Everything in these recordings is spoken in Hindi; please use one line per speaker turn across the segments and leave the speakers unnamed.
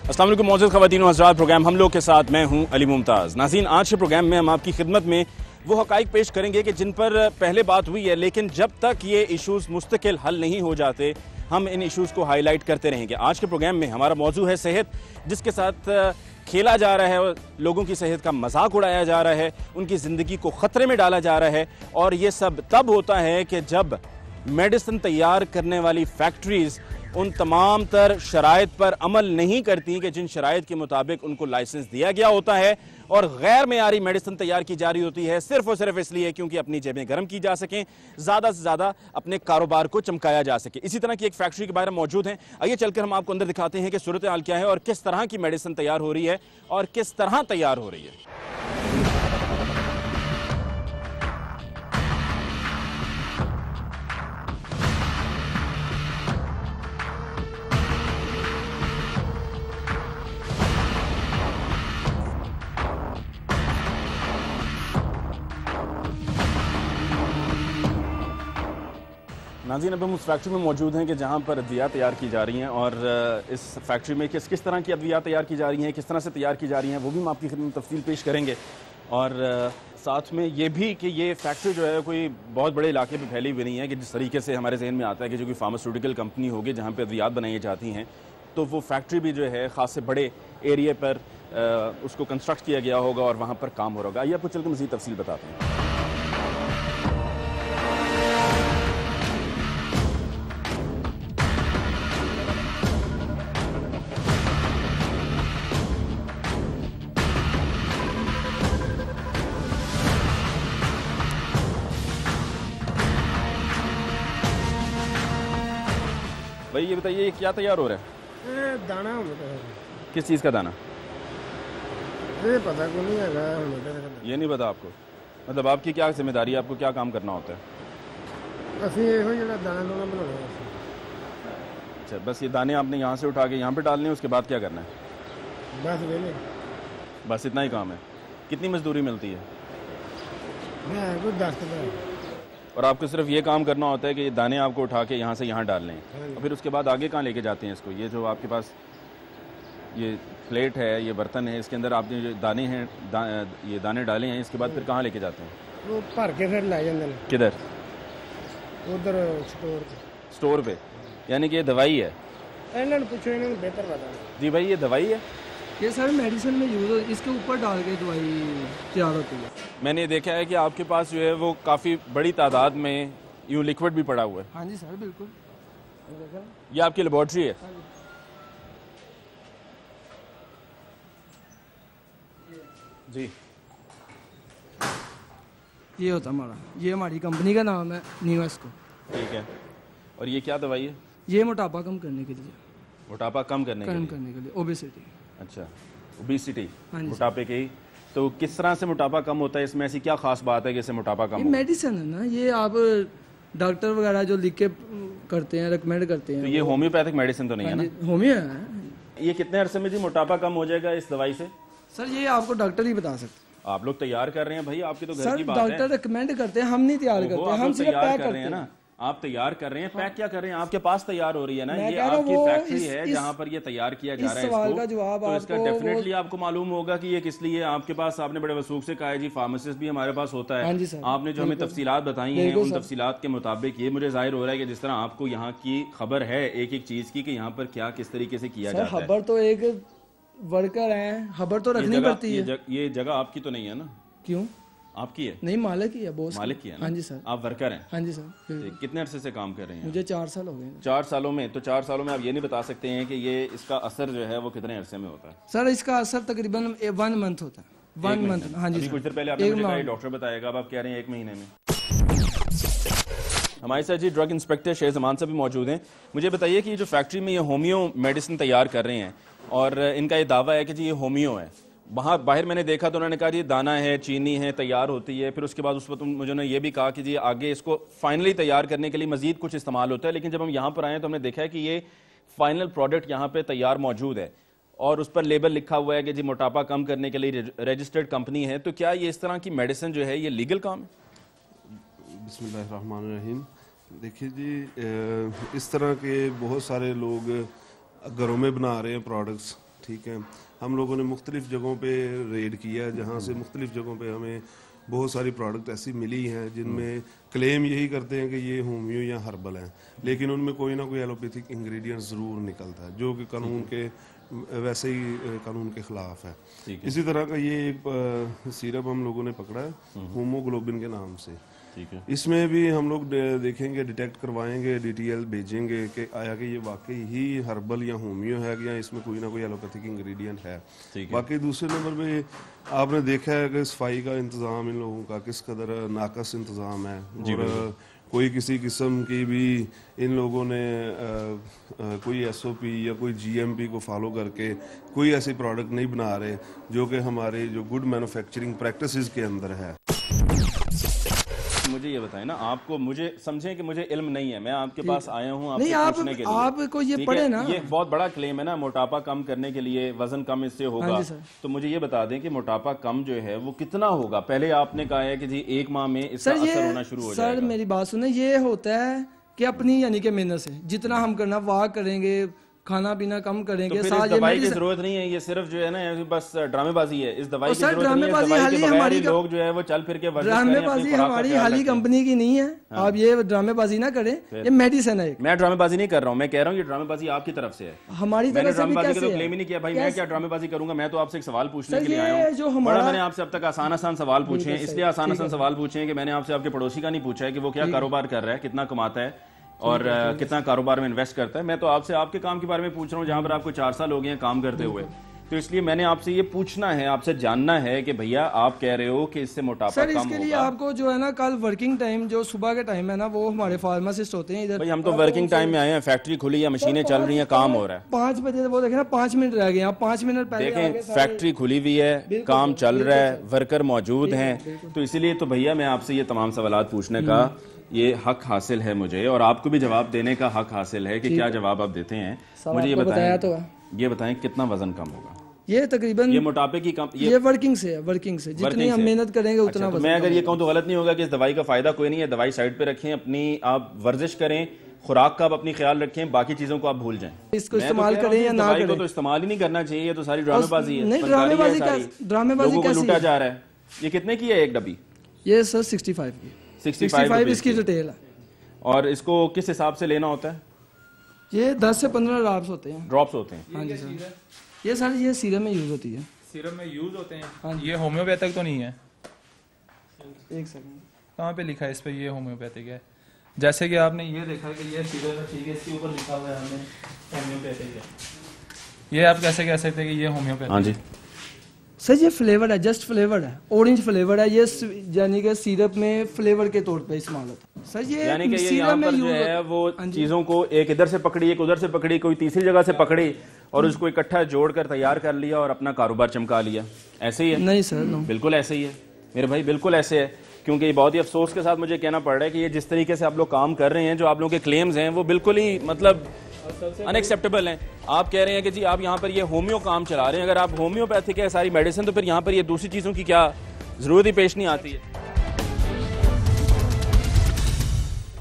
अस्सलाम वालेकुम मौजूद ख़वातीन व हज़रात, प्रोग्राम हम लोग के साथ मैं हूं अली मुमताज़। नाज़रीन, आज के प्रोग्राम में हम आपकी खिदमत में वो हक़ाइक़ पेश करेंगे कि जिन पर पहले बात हुई है, लेकिन जब तक ये इशूज़ मुस्तकिल हल नहीं हो जाते हम इन इशूज़ को हाईलाइट करते रहेंगे। आज के प्रोग्राम में हमारा मौजू है सेहत, जिसके साथ खेला जा रहा है, लोगों की सेहत का मजाक उड़ाया जा रहा है, उनकी ज़िंदगी को ख़तरे में डाला जा रहा है। और ये सब तब होता है कि जब मेडिसिन तैयार करने वाली फैक्ट्रीज़ उन तमाम तर शराइत पर अमल नहीं करती कि जिन शराइत के मुताबिक उनको लाइसेंस दिया गया होता है, और गैर मेयारी मेडिसिन तैयार की जा रही होती है सिर्फ और सिर्फ इसलिए क्योंकि अपनी जेबें गर्म की जा सकें, ज़्यादा से ज़्यादा अपने कारोबार को चमकाया जा सके। इसी तरह की एक फैक्ट्री के बारे में मौजूद हैं। आइए चलकर हम आपको अंदर दिखाते हैं कि सूरत हाल क्या है और किस तरह की मेडिसिन तैयार हो रही है और किस तरह तैयार हो रही है। नाज़रीन, अब हम उस फैक्ट्री में मौजूद हैं कि जहाँ पर अद्वियात तैयार की जा रही हैं, और इस फैक्ट्री में किस तरह की अद्वियात तैयार की जा रही हैं, किस तरह से तैयार की जा रही हैं, वो भी हम आपकी खिदमत में तफसील पेश करेंगे। और साथ में ये भी कि ये फैक्ट्री जो है कोई बहुत बड़े इलाके पे फैली हुई नहीं है कि जिस तरीके से हमारे जहन में आता है कि जो कोई फार्मास्यूटिकल कंपनी होगी जहाँ पे अद्वियात बनाई जाती हैं, तो वो फैक्ट्री भी जो है ख़ास से बड़े एरिए पर उसको कंस्ट्रक्ट किया गया होगा और वहाँ पर काम हो रहा होगा। आइए आपको चल के मज़ीद तफसील बताते हैं। भाई ये बताइए, ये क्या तैयार हो रहा है?
दाना होता है।
किस चीज़ का दाना?
ये पता को नहीं है।
ये नहीं पता आपको? मतलब आपकी क्या जिम्मेदारी है, आपको क्या काम करना होता है?
दाना बनाना।
अच्छा, बस ये दाने आपने यहाँ से उठा के यहाँ पे डालने हैं, उसके बाद क्या करना है?
बस वेले,
बस इतना ही काम है। कितनी मजदूरी मिलती है?
कुछ 10 रुपये।
और आपको सिर्फ ये काम करना होता है कि ये दाने आपको उठा के यहाँ से यहाँ डालने हैं, और फिर उसके बाद आगे कहाँ लेके जाते हैं इसको? ये जो आपके पास ये प्लेट है, ये बर्तन है, इसके अंदर आपने जो दाने हैं ये दाने डाले हैं, इसके बाद फिर कहाँ लेके जाते हैं?
वो भर के फिर ला जाते हैं।
किधर?
उधर
स्टोर पे। यानी कि ये दवाई है?
इन्होंने पूछो, इन्होंने बेहतर पता है।
जी भाई, ये दवाई है?
ये सर मेडिसिन में यूज़ हो, इसके ऊपर डाल के दवाई तैयार होती है।
मैंने देखा है कि आपके पास जो है वो काफ़ी बड़ी तादाद में यूँ लिक्विड भी पड़ा हुआ है।
हाँ जी सर, बिल्कुल।
ये आपकी लेबॉर्ट्री है? जी।
ये होता हमारा, ये हमारी कंपनी का नाम है न्यूएस्को।
ठीक है। और ये क्या दवाई है?
ये मोटापा कम करने के लिए।
मोटापा कम करने
के लिए ओबेसिटी।
अच्छा, ओबेसिटी,
हाँ जी।
मोटापे की। तो किस तरह से मोटापा कम होता है? इसमें ऐसी क्या खास बात है कि इससे मोटापा कम
ये
हो?
मेडिसिन है ना, ये आप डॉक्टर वगैरह जो लिख के करते हैं, रिकमेंड करते हैं।
तो ये होम्योपैथिक मेडिसिन तो नहीं है ना?
होमियो है।
ये कितने अरसे में जी मोटापा कम हो जाएगा इस दवाई से?
सर ये आपको डॉक्टर ही बता सकते।
आप लोग तैयार कर रहे हैं भाई, आपकी तो घर
सर
की बात है।
डॉक्टर रिकमेंड करते हैं, हम नहीं तैयार करते, हम सिर्फ पैक करते हैं
ना। आप तैयार कर रहे हैं, पैक क्या कर रहे हैं? आपके पास तैयार हो रही है ना, ये
कह रहा
आपकी
हूं,
फैक्ट्री है जहाँ पर ये तैयार किया जा रहा है।
सवाल
इसको
का जवाब
तो इसका
आपको
डेफिनेटली आपको मालूम होगा कि ये किस लिए आपके पास। आपने बड़े वसूख से कहा है जी फार्मासिस्ट भी हमारे पास होता है।
हाँ जी सर,
आपने जो हमें तफसीलात बताई हैं, उन तफसीलात के मुताबिक ये मुझे जाहिर हो रहा है कि जिस तरह आपको यहाँ की खबर है एक एक चीज की कि यहाँ पर क्या किस तरीके से किया जाता है।
खबर तो एक वर्कर है, खबर तो रखनी पड़ती है।
ये जगह आपकी तो नहीं है ना?
क्यों?
आपकी है?
नहीं, मालिक ही है, बॉस
मालिक की है ना?
हाँ जी सर।
आप वर्कर हैं?
हाँ जी सर।
कितने अरसे से काम कर रहे हैं?
मुझे 4 साल हो गए।
4 सालों में? तो 4 सालों में आप ये नहीं बता सकते हैं कि ये इसका असर जो है वो कितने अरसे में होता है?
सर इसका असर तकरीबन 1 मंथ होता है। 1 मंथ। हाँ जी।
कुछ देर पहले आपने मुझे कहा डॉक्टर बताएगा, अब आप कह रहे हैं 1 महीने में। हमारे साथ जी ड्रग इंस्पेक्टर शेर जमान साहब भी मौजूद हैं। मुझे बताइए कि ये जो फैक्ट्री में ये होमियो मेडिसिन तैयार कर रहे हैं और इनका ये दावा है कि जी ये होमियो है, वहाँ बाहर मैंने देखा तो उन्होंने कहा जी दाना है, चीनी है, तैयार होती है। फिर उसके बाद उस वक्त मुझे ये भी कहा कि जी आगे इसको फाइनली तैयार करने के लिए मजीद कुछ इस्तेमाल होता है। लेकिन जब हम यहाँ पर आए तो हमने देखा है कि ये फाइनल प्रोडक्ट यहाँ पे तैयार मौजूद है और उस पर लेबल लिखा हुआ है कि जी मोटापा कम करने के लिए रजिस्टर्ड कंपनी है। तो क्या ये इस तरह की मेडिसिन जो है ये लीगल काम है?
बिस्मिल्लाहिर्रहमानिर्रहीम। देखिए जी, इस तरह के बहुत सारे लोग घरों में बना रहे हैं प्रोडक्ट्स, ठीक है। हम लोगों ने मुख्तलिफ़ जगहों पे रेड किया, जहाँ से मुख्तलिफ़ जगहों पे हमें बहुत सारी प्रोडक्ट ऐसी मिली हैं जिनमें क्लेम यही करते हैं कि ये होम्यो या हर्बल हैं, लेकिन उनमें कोई ना कोई एलोपैथिक इंग्रेडिएंट ज़रूर निकलता है जो कि कानून के वैसे ही कानून के ख़िलाफ़ है। इसी तरह का ये एक सिरप हम लोगों ने पकड़ा है होमोग्लोबिन के नाम से। इसमें भी हम लोग देखेंगे, डिटेक्ट करवाएंगे, DTL भेजेंगे कि आया कि ये वाकई ही हर्बल या होमियो है या इसमें कोई ना कोई एलोपैथिक इंग्रेडिएंट है। बाकी दूसरे नंबर पे आपने देखा है कि सफाई का इंतज़ाम इन लोगों का किस कदर नाकस इंतज़ाम है, और कोई किसी किस्म की भी इन लोगों ने कोई SOP या कोई GMP को फॉलो करके कोई ऐसी प्रोडक्ट नहीं बना रहे जो कि हमारे जो गुड मैन्युफैक्चरिंग प्रैक्टिसेस के अंदर है।
मुझे ये बताएं ना, आपको, मुझे समझें कि मुझे इल्म नहीं है, मैं आपके पास आया हूँ आपसे पूछने के लिए।
आपको ये पढ़े ना,
ये बहुत बड़ा क्लेम है ना, मोटापा कम करने के लिए, वजन कम इससे होगा। तो मुझे ये बता दें कि मोटापा कम जो है वो कितना होगा। पहले आपने कहा है कि जी 1 माह में इसका असर होना शुरू हो जाएगा।
सर मेरी बात सुने, ये होता है कि अपनी यानी कि मेहनत से जितना हम करना, वॉक करेंगे, खाना पीना कम करेंगे,
तो फिर इस दवाई की जरूरत नहीं है, ये सिर्फ जो है ना बस ड्रामेबाजी है। इस दवाई की जरूरत नहीं है, दवाई के बगैर लोग जो है वो चल फिर के
ड्रामेबाजी हमारी हाली कंपनी की नहीं है। आप ये ड्रामेबाजी ना करें, ये मेडिसिन है।
मैं ड्रामेबाजी नहीं कर रहा हूँ, मैं कह रहा हूँ ये ड्रामेबाजी आपकी तरफ से है।
हमारी तरफ से
ड्रामेबाजी का तो क्लेम ही नहीं किया भाई, मैं क्या ड्रामेबाजी करूंगा। मैं तो आपसे एक सवाल पूछने के लिए आया हूँ। बड़ा मैंने आपसे अब तक आसान सवाल पूछे हैं, इसलिए आसान सवाल पूछे हैं कि मैंने आपसे आपके पड़ोसी का नहीं पूछा है कि वो क्या कारोबार कर रहा है, कितना कमाता है और कितना कारोबार में इन्वेस्ट करता है। मैं तो आपसे आपके काम के बारे में पूछ रहा हूँ, जहाँ पर आपको 4 साल हो गए हैं काम करते हुए। तो इसलिए मैंने आपसे ये पूछना है, आपसे जानना है कि भैया आप कह रहे हो कि इससे मोटापा कम होगा।
इसके लिए आपको जो है ना, कल वर्किंग टाइम जो सुबह के टाइम है ना, वो हमारे फार्मासिस्ट होते हैं इधर।
भाई हम तो वर्किंग टाइम में आए हैं, फैक्ट्री खुली है, मशीनें चल रही हैं, काम हो रहा है।
5 बजे वो देखे ना, 5 मिनट रह गए, आप 5 मिनट पहले
देखें, फैक्ट्री खुली हुई है, काम चल रहा है, वर्कर मौजूद हैं। तो इसीलिए तो भैया मैं आपसे ये तमाम सवाल पूछने का ये हक हासिल है मुझे, और आपको भी जवाब देने का हक हासिल है कि क्या जवाब आप देते हैं। मुझे ये बताएं कितना वजन कम होगा।
ये तकरीबन, ये
मोटापे की कम,
ये वर्किंग से है, जितनी हम मेहनत करेंगे उतना।
तो मैं अगर ये कहूँ तो गलत नहीं होगा कि इस दवाई का फायदा कोई नहीं है। दवाई साइड पे रखें, अपनी आप वर्जिश करें, खुराक का आप अपनी ख्याल रखें, बाकी चीजों को आप भूल जाएं। इसको इस्तेमाल करें या ना करें, तो इस्तेमाल ही नहीं करना चाहिए। ये तो सारी ड्रामेबाजी है, ड्रामेबाजी कैसे किया जा रहा है। ये कितने की है एक डब्बी?
ये सर 65 इसकी रिटेल है।
और इसको किस हिसाब से लेना होता है?
ये 10 से 15 ड्रॉप्स होते हैं।
हाँ जी
सर, ये सारी ये सीरम में यूज होती है।
सीरम में यूज होते हैं। हाँ, ये होम्योपैथिक तो नहीं है?
एक सेकंड,
कहाँ पे लिखा है इस पे ये होम्योपैथिक है? जैसे कि आपने ये देखा कि ये सीरम है, ठीक है, इसके ऊपर लिखा हुआ है हमने होम्योपैथिक है। ये आप कैसे कह सकते हैं कि ये होम्योपैथिक?
हाँ जी
सर, ये फ्लेवर है, जस्ट फ्लेवर है, ऑरेंज फ्लेवर है। ये यानी कि सिरप में फ्लेवर के तौर पे इस्तेमाल होता है। सर ये
यानी कि ये यहाँ पर जो है वो चीजों को एक इधर से पकड़ी, एक उधर से पकड़ी, कोई तीसरी जगह से पकड़ी और उसको इकट्ठा जोड़कर तैयार कर लिया और अपना कारोबार चमका लिया। ऐसे ही है?
नहीं सर,
बिल्कुल ऐसे ही है मेरे भाई, बिल्कुल ऐसे है। क्योंकि बहुत ही अफसोस के साथ मुझे कहना पड़ रहा है कि ये जिस तरीके से आप लोग काम कर रहे हैं, जो आप लोगों के क्लेम्स हैं, वो बिल्कुल ही मतलब अनएक्सेप्टेबल हैं। आप कह रहे हैं कि जी आप यहाँ पर ये होम्यो काम चला रहे हैं। अगर आप होम्योपैथिक है सारी मेडिसिन, तो फिर यहाँ पर ये दूसरी चीज़ों की क्या ज़रूरत ही पेश नहीं आती है।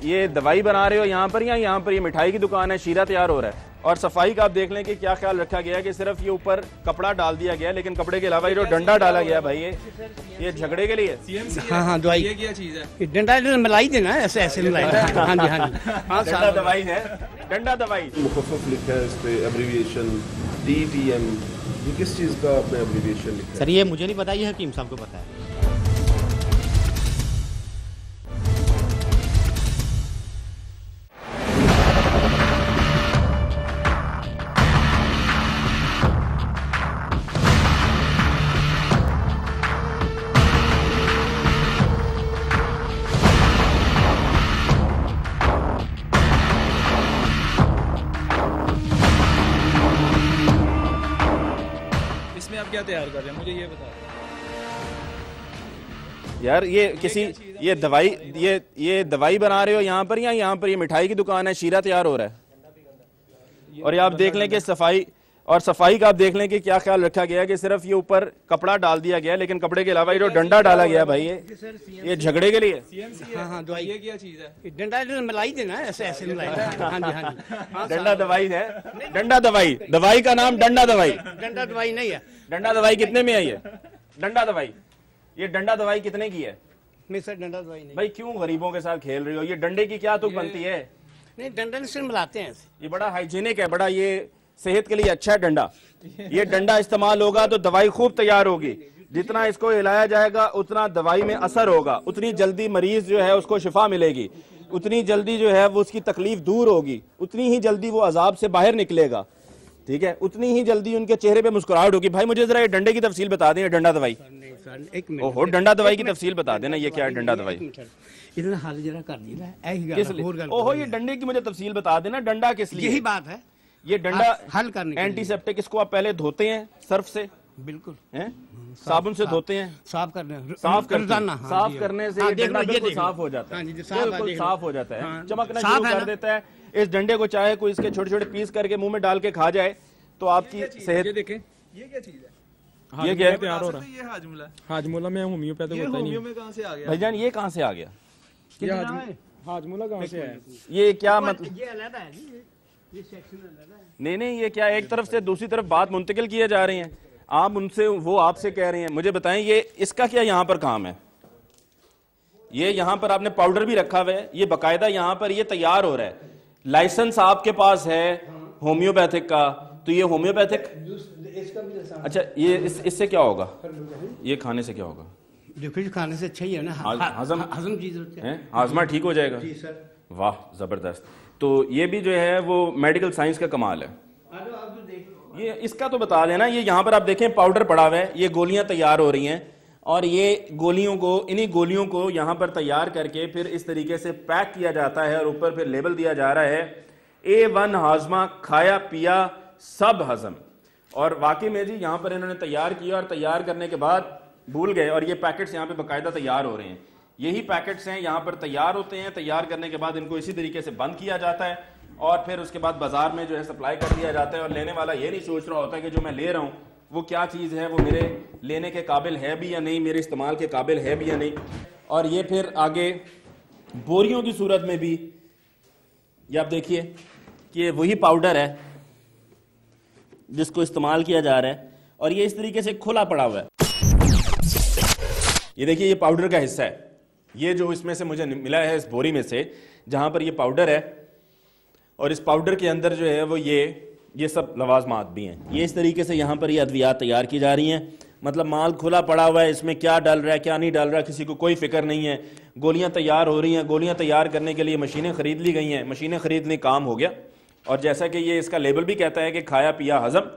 ये दवाई बना रहे हो यहाँ पर, या यहाँ पर ये मिठाई की दुकान है, शीरा तैयार हो रहा है। और सफाई का आप देख लें कि क्या ख्याल रखा गया है कि सिर्फ ये ऊपर कपड़ा डाल दिया गया है, लेकिन कपड़े के अलावा ये जो डंडा डाला गया भाई, ये झगड़े के लिए।
हाँ दवाई, ये क्या चीज़ है? डंडा मलाई देना, ऐसे ऐसे मलाई। हाँ जी, हाँ जी,
डंडा दवाई है, डंडा दवाई।
मुखफ़फ़ लिखा है इस पे, एब्रीविएशन DTM, ये किस चीज़ का आपने एब्रीविएशन लिखा है?
सर ये मुझे नहीं पता, ये हकीम साहब को पता है।
क्या तैयार कर रहे हैं, मुझे ये बता
यार। ये किसी ये दवाई बना रहे हो यहाँ पर, या यहाँ पर ये मिठाई की दुकान है, शीरा तैयार हो रहा है। और ये आप देख लें कि सफाई और सफाई का आप देख लें कि क्या ख्याल रखा गया है कि सिर्फ ये ऊपर कपड़ा डाल दिया गया है, लेकिन कपड़े के अलावा ये जो डंडा डाला गया भाई ये झगड़े के लिए।
हाँ हाँ दवाई
ये क्या चीज है?
डंडा मलाई देना है, ऐसे ऐसे मलाई। हाँ जी हाँ जी।
डंडा दवाई है, डंडा दवाई, दवाई का नाम डंडा दवाई।
डंडा दवाई नहीं है।
डंडा दवाई कितने में आई है? डंडा दवाई, ये डंडा दवाई कितने की है?
नहीं सर डंडा दवाई नहीं।
भाई क्यों गरीबों के साथ खेल रही हो? ये डंडे की क्या तुक बनती है?
नहीं डंडा से मिलाते हैं ऐसे।
ये बड़ा हाइजीनिक है, बड़ा ये सेहत के लिए अच्छा है डंडा। ये डंडा इस्तेमाल होगा तो दवाई खूब तैयार होगी। जितना इसको हिलाया जाएगा उतना दवाई में असर होगा, उतनी जल्दी मरीज जो है उसको शिफा मिलेगी, उतनी जल्दी जो है वो उसकी तकलीफ दूर होगी, उतनी ही जल्दी वो अजाब से बाहर निकलेगा। ठीक है, उतनी ही जल्दी उनके चेहरे पे मुस्कुराहट होगी। भाई मुझे जरा ये डंडे की तफसील बता दें, डंडा दवाई।
एक मिनट।
ओहो, डंडा दवाई की तफसील बता देना, ये क्या है डंडा दवाई?
इतना हाल जरा कर दिया है
किस लिए? ओहो, ये डंडे की मुझे तफसील बता देना, डंडा किस लिए?
यही बात है,
ये डंडा
हल करने के लिए।
एंटीसेप्टिक, इसको आप पहले धोते हैं सर्फ से,
बिल्कुल
हैं? साबुन से धोते हैं,
साफ करने
साफ करते
रोजाना।
हैं।
हाँ
साफ
जी,
करने से
हाँ,
ये
देख
डंडा
लो, ये
बिल्कुल
देख लो।
साफ हो जाता है।
हाँ जी, साफ है,
बिल्कुल
देख लो।
साफ हो जाता है,
हाँ,
चमकना
साफ
शुरू
है
कर
ना?
देता है। इस डंडे को चाहे कोई इसके छोटे छोटे पीस करके मुंह में डाल के खा जाए तो आपकी सेहत।
ये देखें, ये क्या चीज है?
ये क्या है?
तैयार हो रहा है।
ये हाजमुला है।
हाजमूला में होम्योपैथिक होता ही नहीं।
होमियो में कहाँ से आ गया?
भाईजान ये कहाँ से आ गया?
हाजमूला कहाँ से है?
ये क्या मतलब?
ये अलग है जी, ये सेक्शन अलग है।
नहीं नहीं, ये क्या एक तरफ से दूसरी तरफ बात मुंतकिल किए जा रही हैं? आप उनसे, वो आपसे कह रहे हैं। मुझे बताएं ये इसका क्या यहाँ पर काम है? ये यहाँ पर आपने पाउडर भी रखा हुआ है, ये बकायदा यहाँ पर ये तैयार हो रहा है। लाइसेंस आपके पास है होम्योपैथिक का, तो ये होम्योपैथिक। अच्छा, ये इससे क्या होगा? ये खाने से क्या होगा?
देखो जी खाने से अच्छा ही है ना,
हजम
हजम चीज होती है।
हाजमा ठीक हो जाएगा।
जी सर।
वाह, जबरदस्त। तो ये भी जो है वो मेडिकल साइंस का कमाल है। ये इसका तो बता देना। ये यहाँ पर आप देखें पाउडर पड़ा हुआ है, ये गोलियां तैयार हो रही हैं और ये गोलियों को, इन्हीं गोलियों को यहाँ पर तैयार करके फिर इस तरीके से पैक किया जाता है और ऊपर फिर लेबल दिया जा रहा है A1 हाजमा, खाया पिया सब हजम। और वाकई में जी यहाँ पर इन्होंने तैयार किया और तैयार करने के बाद भूल गए, और ये पैकेट्स यहाँ पे बाकायदा तैयार हो रहे हैं। यही पैकेट्स हैं, यहाँ पर तैयार होते हैं। तैयार करने के बाद इनको इसी तरीके से बंद किया जाता है और फिर उसके बाद बाजार में जो है सप्लाई कर दिया जाता है। और लेने वाला ये नहीं सोच रहा होता कि जो मैं ले रहा हूँ वो क्या चीज़ है, वो मेरे लेने के काबिल है भी या नहीं, मेरे इस्तेमाल के काबिल है भी या नहीं। और ये फिर आगे बोरियों की सूरत में भी ये आप देखिए कि ये वही पाउडर है जिसको इस्तेमाल किया जा रहा है और ये इस तरीके से खुला पड़ा हुआ है। ये देखिए, ये पाउडर का हिस्सा है, ये जो इसमें से मुझे मिला है इस बोरी में से, जहां पर ये पाउडर है और इस पाउडर के अंदर जो है वो ये सब लवाजमात भी हैं। ये इस तरीके से यहाँ पर ये अद्वियात तैयार की जा रही हैं। मतलब माल खुला पड़ा हुआ है, इसमें क्या डल रहा है क्या नहीं डल रहा है किसी को कोई फिक्र नहीं है। गोलियां तैयार हो रही हैं, गोलियां तैयार करने के लिए मशीनें खरीद ली गई हैं, मशीनें खरीदने काम हो गया। और जैसा कि ये इसका लेबल भी कहता है कि खाया पिया हजम,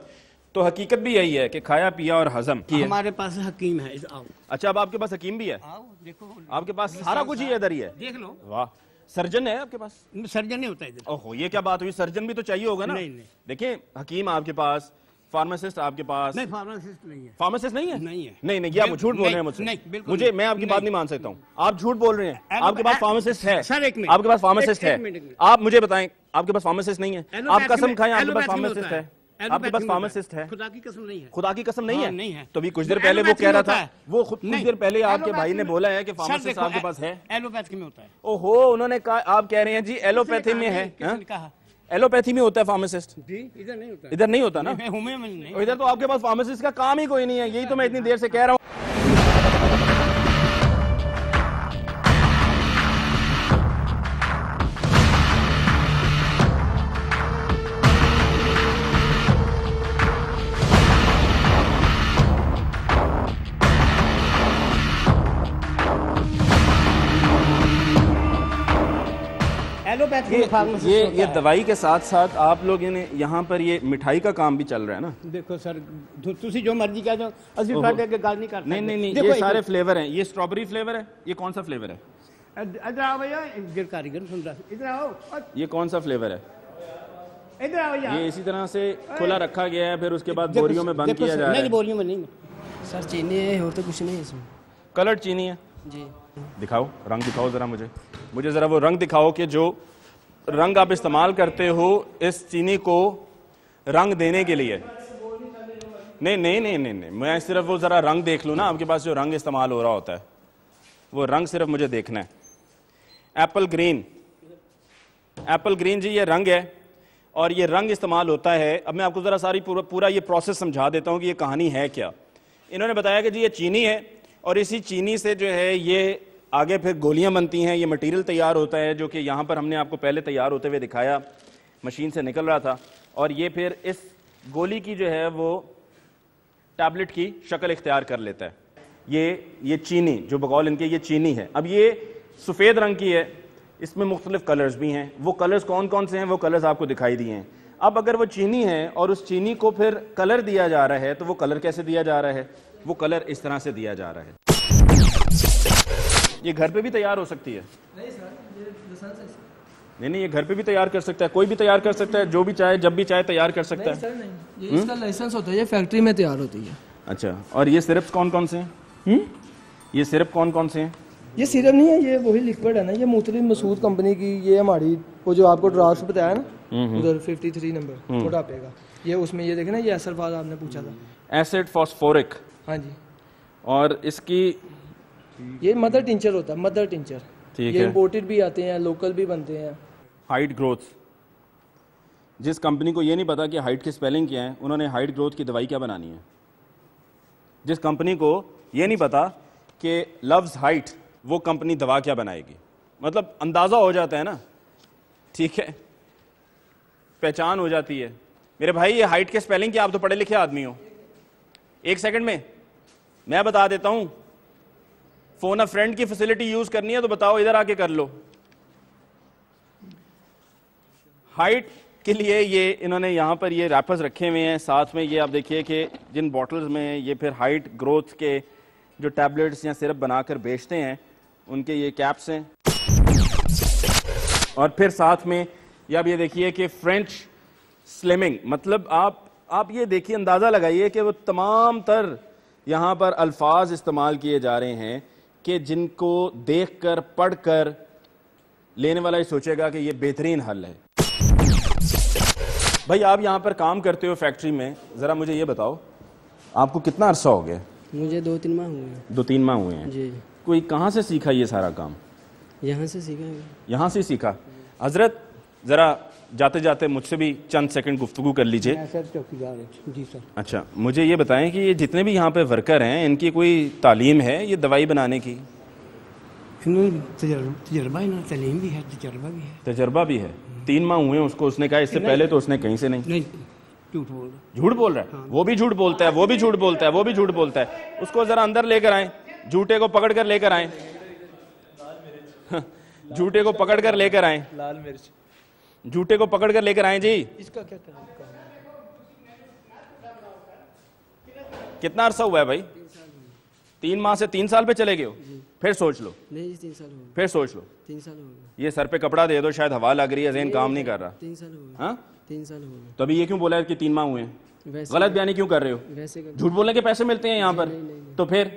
तो हकीकत भी यही है कि खाया पिया और हजम की है।
हमारे पास हकीम है, आओ।
अच्छा, अब आपके पास हकीम भी है?
आओ देखो,
आपके पास सारा कुछ ही इधर ही है?
देख लो।
वाह, सर्जन है आपके पास?
सर्जन नहीं होता इधर।
ओहो, ये क्या बात हुई? सर्जन भी तो चाहिए होगा ना?
नहीं, नहीं।
देखिए, हकीम आपके पास, फार्मासिस्ट आपके पास?
नहीं, फार्मासिस्ट नहीं है।
फार्मासिस्ट नहीं है?
नहीं है।
नहीं नहीं, ये आप झूठ बोल रहे हैं मुझसे।
नहीं, बिल्कुल
मुझे, मैं आपकी बात नहीं मान सकता हूँ। आप झूठ बोल रहे हैं। आपके पास फार्मासिस्ट है?
सर एक मिनट,
आपके पास फार्मासिस्ट है?
एक मिनट।
आप मुझे बताएं, आपके पास फार्मासिस्ट नहीं है? आप कसम खाएं, आपके पास
एलोपैथी में
फार्मासिस्ट
होता
है? आपके पास फार्मासिस्ट है?
खुदा की कसम नहीं है।
खुदा की कसम नहीं
हाँ,
है?
नहीं है।
तो भी कुछ देर पहले वो कह रहा था, वो कुछ
नहीं।
देर पहले आपके भाई ने
एलोपैथी
बोला है कि
सर
फार्मासिस्ट
देखो,
आपके पास है।
एलोपैथी में होता है।
ओहो, उन्होंने कहा, आप कह रहे हैं जी एलोपैथी में है?
किसने कहा?
एलोपैथी में होता है फार्मासिस्ट?
जी इधर नहीं होता।
इधर नहीं होता ना?
होमियो में नहीं।
इधर तो आपके पास फार्मासिस्ट का काम ही कोई नहीं है। यही तो मैं इतनी देर से कह रहा हूँ।
एलोपैथी में फार्मासिस्ट होता
ये
है।
दवाई के साथ साथ आप लोग यहाँ पर ये मिठाई का काम भी चल रहा है ना?
देखो सर, तुसी जो मर्जी कह दो, असली ਤੁਹਾਡੇ ਅੱਗੇ ਗੱਲ नहीं करते।
नहीं नहीं नहीं, ये सारे फ्लेवर हैं। ये स्ट्रॉबेरी फ्लेवर है, ये कौन सा फ्लेवर है?
इधर आओ भैया, इधर कारीगर सुन रहा, इधर आओ,
ये कौन सा फ्लेवर है?
इधर आओ यार।
ये इसी तरह से खुला रखा गया है, फिर उसके बाद बोरियों में बंद किया जा रहा
नहीं
है।
बोरियों में नहीं।
सर चीनी है और तो कुछ नहीं है इसमें।
कलर्ड चीनी है
जी।
दिखाओ, रंग दिखाओ जरा मुझे जरा वो रंग दिखाओ कि जो रंग आप इस्तेमाल करते हो इस चीनी को रंग देने के लिए। नहीं नहीं नहीं नहीं नहीं, मैं सिर्फ वो ज़रा रंग देख लूँ ना, आपके पास जो रंग इस्तेमाल हो रहा होता है वो रंग सिर्फ मुझे देखना है। एप्पल ग्रीन, एप्पल ग्रीन जी ये रंग है और ये रंग इस्तेमाल होता है। अब मैं आपको ज़रा सारी पूरा ये प्रोसेस समझा देता हूँ कि ये कहानी है क्या। इन्होंने बताया कि जी ये चीनी है और इसी चीनी से जो है ये आगे फिर गोलियां बनती हैं, ये मटेरियल तैयार होता है जो कि यहाँ पर हमने आपको पहले तैयार होते हुए दिखाया, मशीन से निकल रहा था, और ये फिर इस गोली की जो है वो टैबलेट की शक्ल इख्तियार कर लेता है। ये चीनी जो बकौल इनके ये चीनी है। अब ये सफ़ेद रंग की है, इसमें मुख्तलिफ कलर्स भी हैं। वो कलर्स कौन कौन से हैं वो कलर्स आपको दिखाई दिए हैं। अब अगर वो चीनी है और उस चीनी को फिर कलर दिया जा रहा है तो वो कलर कैसे दिया जा रहा है? वो कलर इस तरह से दिया जा रहा है। ये घर पे भी तैयार हो सकती है?
नहीं सर, ये लाइसेंस है।
नहीं, ये घर पे भी तैयार कर सकता है, कोई भी तैयार कर सकता है, जो भी चाहे जब भी चाहे तैयार कर सकता है।
सर नहीं, ये इसका लाइसेंस होता है, ये फैक्ट्री में तैयार होती है।
अच्छा, और ये सिरप कौन कौन से हैं? ये सिरप कौन कौन से हैं?
ये सिरप नहीं है, ये वही लिक्विड है ना, ये मुख्तलिफ मसूद कंपनी की। ये हमारी वो जो आपको ड्राफ्ट बताया ना उधर 53 नंबर मोटापे का, ये उसमें ये देखे ना, ये एसरफाज आपने पूछा था,
एसिड फॉस्फोरिक।
हाँ जी।
और इसकी
ये मदर टिंचर होता है, मदर टिंचर।
ठीक
ये
है।
इंपोर्टेड भी आते हैं, लोकल भी बनते हैं।
हाइट ग्रोथ, जिस कंपनी को ये नहीं पता कि हाइट की स्पेलिंग क्या है, उन्होंने हाइट ग्रोथ की दवाई क्या बनानी है। जिस कंपनी को ये नहीं पता कि लव्स हाइट, वो कंपनी दवा क्या बनाएगी। मतलब अंदाज़ा हो जाता है ना, ठीक है, पहचान हो जाती है। मेरे भाई ये हाइट के स्पेलिंग क्या, आप तो पढ़े लिखे आदमी हो। एक सेकंड में मैं बता देता हूं। फोन अ फ्रेंड की फैसिलिटी यूज करनी है तो बताओ, इधर आके कर लो। हाइट के लिए ये इन्होंने यहां पर ये रैपर्स रखे हुए हैं, साथ में ये आप देखिए कि जिन बॉटल्स में ये फिर हाइट ग्रोथ के जो टैबलेट्स या सिरप बनाकर बेचते हैं उनके ये कैप्स हैं। और फिर साथ में ये आप ये देखिए कि फ्रेंच स्लिमिंग, मतलब आप ये देखिए, अंदाज़ा लगाइए कि वो तमाम तर यहाँ पर अल्फाज इस्तेमाल किए जा रहे हैं कि जिनको देखकर पढ़कर लेने वाला ही सोचेगा कि ये बेहतरीन हल है। भाई आप यहाँ पर काम करते हो फैक्ट्री में, ज़रा मुझे ये बताओ आपको कितना अरसा हो गया?
मुझे 2-3 माह हुए हैं।
2-3 माह हुए हैं
जी।
कोई कहाँ से सीखा ये सारा काम?
यहाँ से सीखा है।
यहाँ से सीखा। हजरत ज़रा जाते जाते मुझसे भी चंद सेकंड गुफ्तगू कर लीजिए।
सर चौकीदार जी सर।
अच्छा, मुझे ये बताएं कि ये जितने भी यहाँ पे वर्कर हैं इनकी कोई तालीम है ये दवाई बनाने की?
तजर्बा है ना, तालीम भी है, तजर्बा भी है।
तजर्बा भी है। 3 माह हुए हैं उसको, उसने कहा इससे पहले तो उसने कहीं से नहीं।
झूठ बोल रहा।
झूठ बोल रहा है। वो भी झूठ बोलता है, वो भी झूठ बोलता है, वो भी झूठ बोलता है। उसको जरा अंदर लेकर आए, झूठे को पकड़ कर लेकर आए, झूठे को पकड़ कर लेकर आए,
लाल मिर्च,
झूठे को पकड़ कर लेकर आए जी।
इसका क्या करें?
कितना अरसा हुआ है भाई? 3 माह से 3 साल पे चले गए हो? फिर सोच लो।
नहीं 3 साल हो गए।
फिर सोच लो।
3 साल हो गए।
ये सर पे कपड़ा दे दो, शायद हवा लग रही है, ज़हन काम नहीं कर रहा।
3 साल हो गए।
हाँ
3 साल हो गए।
तो अभी ये क्यों बोला है कि 3 माह हुए हैं?
वैसे
गलत बयानी क्यों कर रहे हो?
वैसे कर
झूठ बोलने के पैसे मिलते हैं यहाँ पर? तो फिर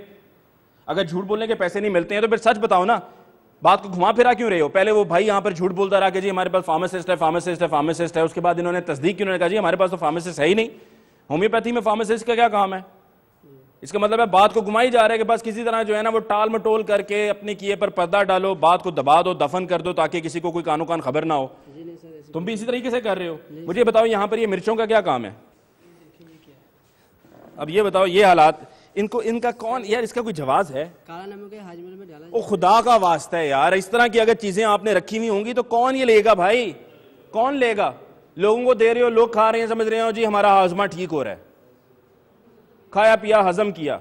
अगर झूठ बोलने के पैसे नहीं मिलते हैं तो फिर सच बताओ ना, बात को घुमा फिरा क्यों रहे हो? पहले वो भाई यहाँ पर झूठ बोलता रहा कि जी हमारे पास फार्मासिस्ट है, फार्मासिस्ट है, फार्मासिस्ट है। उसके बाद इन्होंने तस्दीक की, उन्होंने कहा जी हमारे पास तो फार्मासिस्ट है ही नहीं। होम्योपैथी में फार्मासिस्ट का क्या काम है? इसका मतलब है बात को घुमाई जा रहा है कि बस किसी तरह जो है ना वो टाल मटोल करके अपने किए पर पर्दा डालो, बात को दबा दो, दफन कर दो, ताकि किसी को कोई कानो कान खबर ना हो। तुम भी इसी तरीके से कर रहे हो। मुझे बताओ यहाँ पर ये मिर्चों का क्या काम है? अब ये बताओ, ये हालात इनको, इनका कौन यार, इसका कोई जवाब है?
काला नमक है, हाजमल में डाला।
ओ खुदा का वास्ता है यार, इस तरह की अगर चीजें आपने रखी हुई होंगी तो कौन ये लेगा भाई? कौन लेगा? लोगों को दे रहे हो, लोग खा रहे हैं, समझ रहे हो जी हमारा हाजमा ठीक हो रहा है, खाया पिया हजम किया।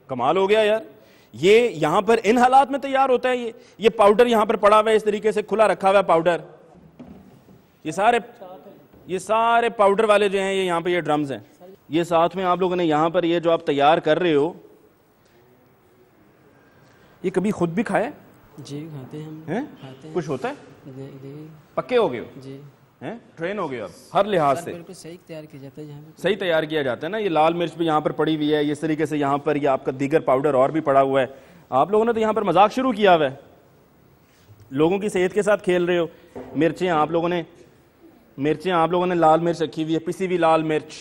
कमाल हो गया यार। ये यहां पर इन हालात में तैयार होता है। ये पाउडर यहां पर पड़ा हुआ है, इस तरीके से खुला रखा हुआ है पाउडर। ये सारे पाउडर वाले जो हैं ये यहां पे ये ड्रम्स हैं। ये साथ में आप लोगों ने यहां पर ये जो आप तैयार कर रहे हो, ये कभी खुद भी खाया?
जी खाते हैं हम।
हैं?
खाते हैं।
कुछ होता है?
देखिए
पक्के हो गए हो?
जी
हैं? ट्रेन हो गए हो अब हर लिहाज से?
बिल्कुल सही तैयार किया जाता है यहाँ पे।
सही तैयार किया जाता है ना। ये लाल मिर्च भी यहाँ पर पड़ी हुई है, इस तरीके से यहाँ पर ये आपका दीगर पाउडर और भी पड़ा हुआ है। आप लोगों ने तो यहाँ पर मजाक शुरू किया हुआ है, लोगों की सेहत के साथ खेल रहे हो। मिर्चें आप लोगों ने मिर्चें आप लोगों ने लाल मिर्च रखी हुई है, पिसी हुई लाल मिर्च,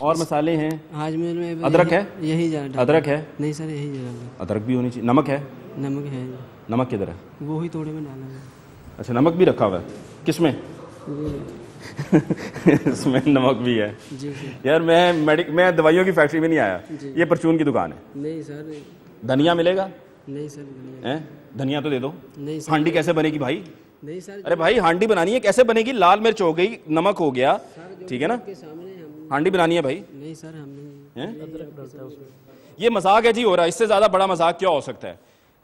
और मसाले हैं।
हाजमेल में
अदरक है?
यही डाला।
अदरक है?
नहीं सर, यही डाला।
अदरक भी होनी चाहिए। नमक है?
नमक है,
नमक किधर है?
वो ही थोड़े में डाला है।
अच्छा, नमक भी रखा हुआ है किसमें? इसमें नमक भी है।
जी सर।
यार मैं दवाइयों की फैक्ट्री में नहीं आया, ये परचून की दुकान है।
नहीं सर।
धनिया मिलेगा?
नहीं सर।
हैं? धनिया तो दे दो।
नहीं सर।
हांडी कैसे बनेगी भाई?
नहीं सर।
अरे भाई हांडी बनानी है, कैसे बनेगी? लाल मिर्च हो गई, नमक हो गया, ठीक है ना? हांडी बनानी है भाई।
नहीं सर, हम नहीं।
ये मजाक है जी हो रहा है, इससे ज्यादा बड़ा मजाक क्या हो सकता है?